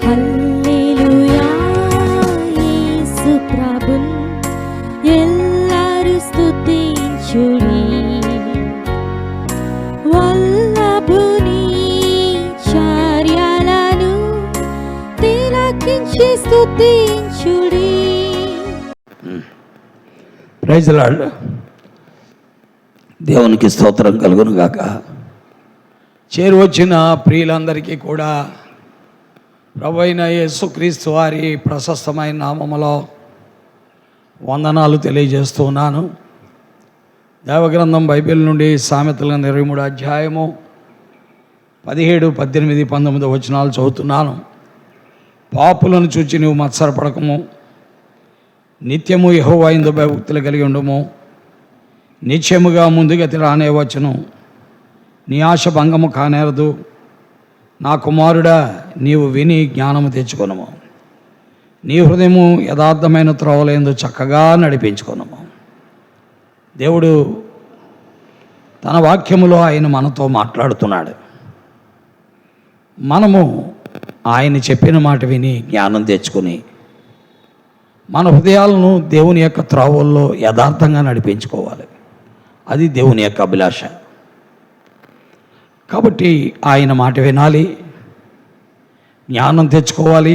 హల్లెలూయా యేసు ప్రభున్ ఎల్లరు స్తుతించుడి. వల్లభుని చర్యలను తిలకించి స్తుతించుడి. Praise the Lord. దేవునికి స్తోత్రం కలుగును గాక. చేరువచ్చిన ప్రియులందరికీ కూడా ప్రభువైన యేసుక్రీస్తు వారి ప్రశస్తమైన నామములో వందనాలు తెలియజేస్తున్నాను. దేవగ్రంథం బైబిల్ నుండి సామెతల 23 అధ్యాయము 17, 18, 19 వచనాలు చదువుతున్నాను. పాపులను చూచి నువ్వు మత్సరపడకము, నిత్యము యెహోవా యందు భయభక్తులు కలిగి ఉండుము. నిత్యముగా ముందుగతి రానే వచ్చును, నీ ఆశ భంగము కానేరదు. నా కుమారుడా, నీవు విని జ్ఞానము తెచ్చుకొనుము. నీ హృదయము యథార్థమైన త్రోవలందు చక్కగా నడిపించుకొనుము. దేవుడు తన వాక్యములో ఆయన మనతో మాట్లాడుతున్నాడు. మనము ఆయన చెప్పిన మాట విని జ్ఞానం తెచ్చుకొని మన హృదయాలను దేవుని యొక్క త్రోవల్లో యథార్థంగా నడిపించుకోవాలి. అది దేవుని యొక్క అభిలాష. కాబట్టి ఆయన మాట వినాలి, జ్ఞానం తెచ్చుకోవాలి,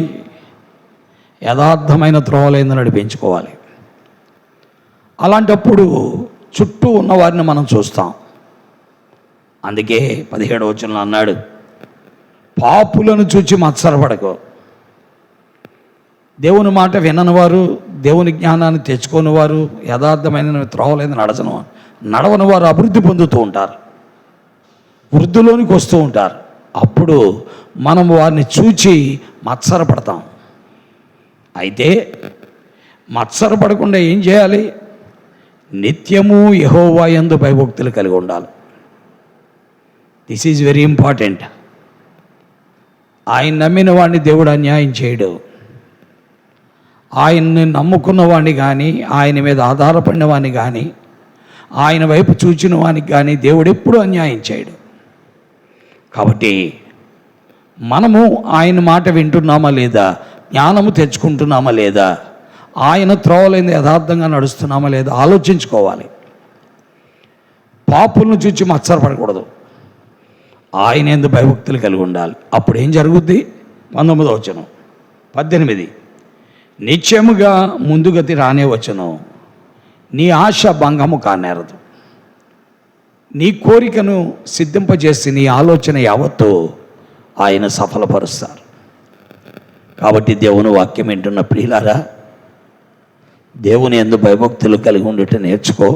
యథార్థమైన త్రోవలందు నడిపించుకోవాలి. అలాంటప్పుడు చుట్టూ ఉన్నవారిని మనం చూస్తాం. అందుకే 17వ వచనంలో అన్నాడు, పాపులను చూచి మత్సరపడకు. దేవుని మాట వినని వారు, దేవుని జ్ఞానాన్ని తెచ్చుకోని వారు, యథార్థమైన త్రోవలందు నడవని వారు అభివృద్ధి పొందుతూ ఉంటారు, వృద్ధిలోనికి వస్తూ ఉంటారు. అప్పుడు మనం వారిని చూచి మత్సరపడతాం. అయితే మత్సరపడకుండా ఏం చేయాలి? నిత్యము యెహోవా యందు భయభక్తులు కలిగి ఉండాలి. This is very important. ఆయన నమ్మిన వాడిని దేవుడు అన్యాయం చేయడు. ఆయన్ని నమ్ముకున్న వాడిని కానీ, ఆయన మీద ఆధారపడిన వాడిని కానీ, ఆయన వైపు చూచిన వానికి కానీ దేవుడు ఎప్పుడూ అన్యాయం చేయడు. కాబట్టి మనము ఆయన మాట వింటున్నామా లేదా, జ్ఞానము తెచ్చుకుంటున్నామా లేదా, ఆయన త్రోవలందు యథార్థంగా నడుస్తున్నామా లేదా ఆలోచించుకోవాలి. పాపులను చూచి మత్సరపడకూడదు, ఆయన యందు భయభక్తులు కలిగి ఉండాలి. అప్పుడు ఏం జరుగుద్ది? 19వ వచనం, 18, నిత్యముగా ముందుగతి రానే వచ్చును, నీ ఆశ భంగము కానేరదు. నీ కోరికను సిద్ధింపజేసి నీ ఆలోచన యావత్తు ఆయన సఫలపరుస్తారు. కాబట్టి దేవుని వాక్యం వింటున్న ప్రియులారా, దేవుని యందు భయభక్తులు కలిగి ఉండేట నేర్చుకో.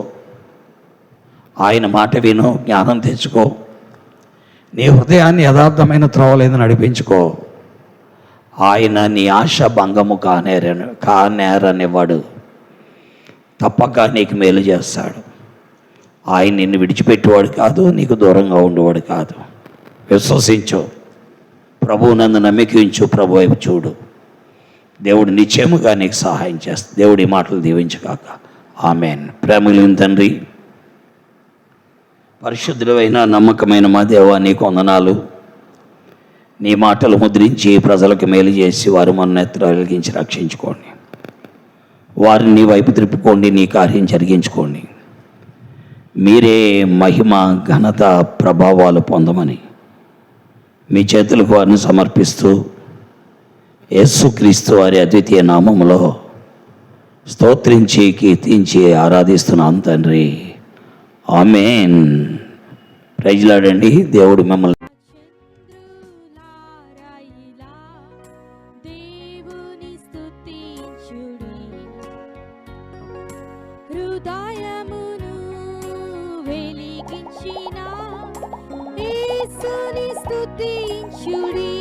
ఆయన మాట విను, జ్ఞానం తెచ్చుకో. నీ హృదయాన్ని యథార్థమైన త్రోవలందు నడిపించుకో. ఆయన నీ ఆశ భంగము కానేరనివ్వడు. తప్పక నీకు మేలు చేస్తాడు. ఆయన నిన్ను విడిచిపెట్టేవాడు కాదు, నీకు దూరంగా ఉండేవాడు కాదు. విశ్వసించు, ప్రభువు నందు నమ్మిక ఉంచు, ప్రభు వైపు చూడు. దేవుడు నిశ్చయముగా నీకు సహాయం చేస్తాడు. దేవుడి మాటలు దీవించుగాక. ఆమెన్. ప్రేమలిన తండ్రి, పరిశుద్ధులైన నమ్మకమైన మా దేవా, నీకు వందనాలు. నీ మాటలు ముద్రించి ప్రజలకు మేలు చేసి వారు మన ఎత్తున వెలిగించి రక్షించుకోండి. వారిని నీ వైపు త్రిప్పుకోండి, నీ కార్యం జరిగించుకోండి. మీరే మహిమ, ఘనత, ప్రభావాలు పొందమని మీ చేతులకు వారిని సమర్పిస్తూ యేసుక్రీస్తు వారి అద్వితీయ నామములో స్తోత్రించి కీర్తించి ఆరాధిస్తున్నాను తండ్రి. ఆమేన్. Praise Lord. దేవుడు మిమ్మల్ని హృదయమును వెలిగించిన యేసుని స్తుతించుడి.